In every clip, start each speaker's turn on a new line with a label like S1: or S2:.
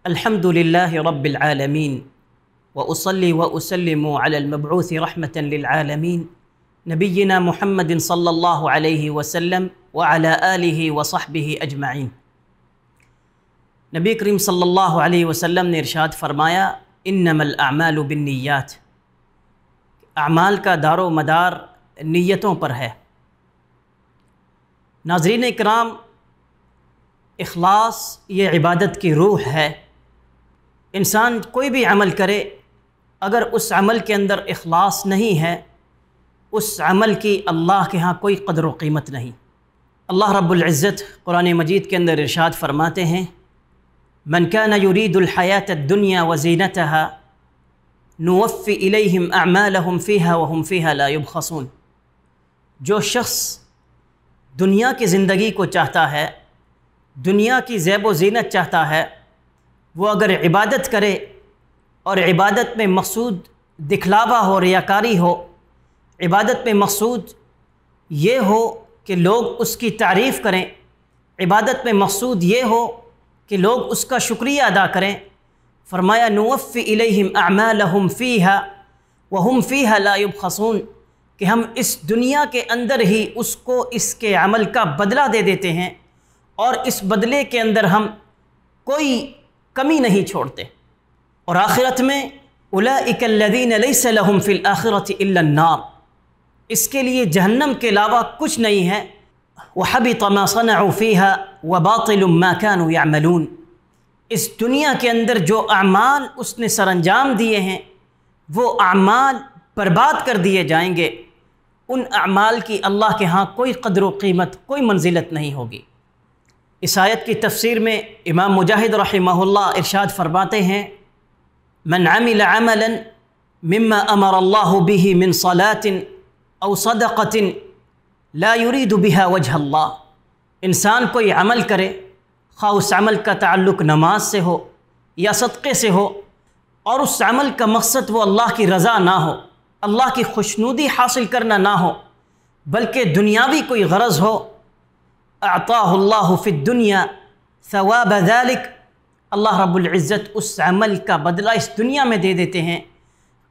S1: الحمد لله رب العالمين وأصلي وأسلم على المبعوث رحمة للعالمين نبينا محمد صلی اللہ علیہ وسلم وعلى آلہ وصحبہ اجمعین۔ نبی کریم صلی اللہ علیہ وسلم نے ارشاد فرمایا انما الاعمال بالنیات، اعمال کا دار و مدار نیتوں پر ہے۔ ناظرین اکرام، اخلاص یہ عبادت کی روح ہے۔ انسان کوئی بھی عمل کرے، اگر اس عمل کے اندر اخلاص نہیں ہے، اس عمل کی اللہ کے ہاں کوئی قدر و قیمت نہیں۔ اللہ رب العزت قرآن مجید کے اندر ارشاد فرماتے ہیں من كان يريد الحياة الدنيا وزينتها نوفي إليهم أعمالهم فيها وهم فيها لا يبخسون۔ جو شخص دنیا کی زندگی کو چاہتا ہے، دنیا کی زیب و زینت چاہتا ہے، وہ اگر عبادت کرے اور عبادت میں مقصود دکھلاوا ہو، ریاکاری ہو، عبادت میں مقصود یہ ہو کہ لوگ اس کی تعریف کریں، عبادت میں مقصود یہ ہو کہ لوگ اس کا شکریہ ادا کریں، فرمایا نوفی الیہم اعمالہم فیہا وہم فیہا لا یبخسون، کہ ہم اس دنیا کے اندر ہی اس کو اس کے عمل کا بدلہ دے دیتے ہیں اور اس بدلے کے اندر ہم کوئی کمی نہیں چھوڑتے۔ اور آخرت میں اولئک الذین لیس لہم فی الآخرۃ الا النار، اس کے لیے جہنم کے علاوہ کچھ نہیں ہے۔ وحبط ما صنعوا فیہا وباطل ما كانوا یعملون، اس دنیا کے اندر جو اعمال اس نے سر انجام دیے ہیں وہ اعمال برباد کر دیے جائیں گے، ان اعمال کی اللہ کے ہاں کوئی قدر و قیمت، کوئی منزلت نہیں ہوگی۔ اس آیت کی تفسیر میں امام مجاہد رحمہ اللہ ارشاد فرماتے ہیں من عمل عملا مما امر اللہ به من صلاة او صدقۃ لا يريد بها وجہ اللہ، انسان کوئی عمل کرے، خواہ اس عمل کا تعلق نماز سے ہو یا صدقے سے ہو، اور اس عمل کا مقصد وہ اللہ کی رضا نہ ہو، اللہ کی خوشنودی حاصل کرنا نہ ہو، بلکہ دنیاوی کوئی غرض ہو، اعطاہ اللہ فی الدنیا ثواب ذلک، اللہ رب العزت اس عمل کا بدلہ اس دنیا میں دے دیتے ہیں،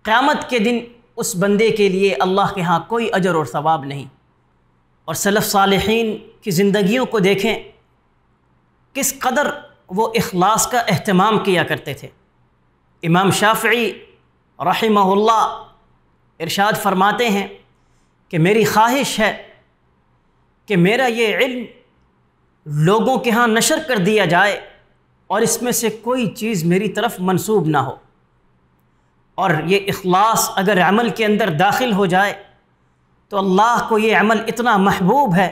S1: قیامت کے دن اس بندے کے لیے اللہ کے ہاں کوئی اجر اور ثواب نہیں۔ اور سلف صالحین کی زندگیوں کو دیکھیں، کس قدر وہ اخلاص کا اہتمام کیا کرتے تھے۔ امام شافعی رحمہ اللہ ارشاد فرماتے ہیں کہ میری خواہش ہے کہ میرا یہ علم لوگوں کے ہاں نشر کر دیا جائے اور اس میں سے کوئی چیز میری طرف منسوب نہ ہو۔ اور یہ اخلاص اگر عمل کے اندر داخل ہو جائے تو اللہ کو یہ عمل اتنا محبوب ہے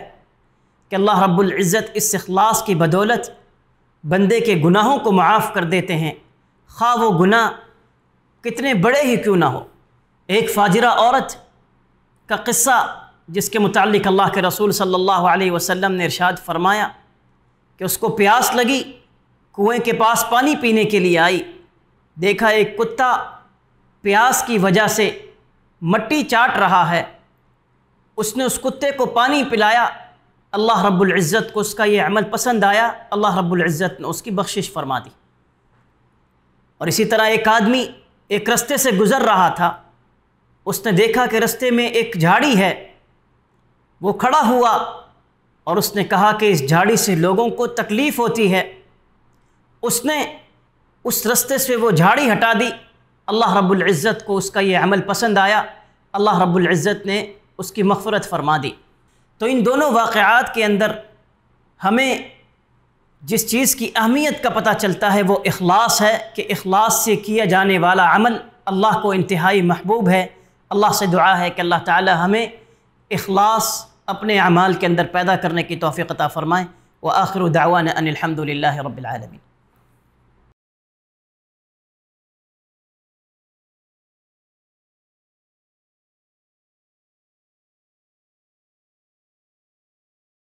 S1: کہ اللہ رب العزت اس اخلاص کی بدولت بندے کے گناہوں کو معاف کر دیتے ہیں، خواہ وہ گناہ کتنے بڑے ہی کیوں نہ ہو۔ ایک فاجرہ عورت کا قصہ جس کے متعلق اللہ کے رسول صلی اللہ علیہ وسلم نے ارشاد فرمایا کہ اس کو پیاس لگی، کنویں کے پاس پانی پینے کے لیے آئی، دیکھا ایک کتا پیاس کی وجہ سے مٹی چاٹ رہا ہے، اس نے اس کتے کو پانی پلایا، اللہ رب العزت کو اس کا یہ عمل پسند آیا، اللہ رب العزت نے اس کی بخشش فرما دی۔ اور اسی طرح ایک آدمی ایک رستے سے گزر رہا تھا، اس نے دیکھا کہ رستے میں ایک جھاڑی ہے، وہ کھڑا ہوا اور اس نے کہا کہ اس جھاڑی سے لوگوں کو تکلیف ہوتی ہے، اس نے اس رستے سے وہ جھاڑی ہٹا دی، اللہ رب العزت کو اس کا یہ عمل پسند آیا، اللہ رب العزت نے اس کی مغفرت فرما دی۔ تو ان دونوں واقعات کے اندر ہمیں جس چیز کی اہمیت کا پتہ چلتا ہے وہ اخلاص ہے، کہ اخلاص سے کیا جانے والا عمل اللہ کو انتہائی محبوب ہے۔ اللہ سے دعا ہے کہ اللہ تعالی ہمیں اخلاص اپنے اعمال کے اندر پیدا کرنے کی توفیق عطا فرمائے۔ وآخر دعوانا ان الحمد للہ رب العالمین۔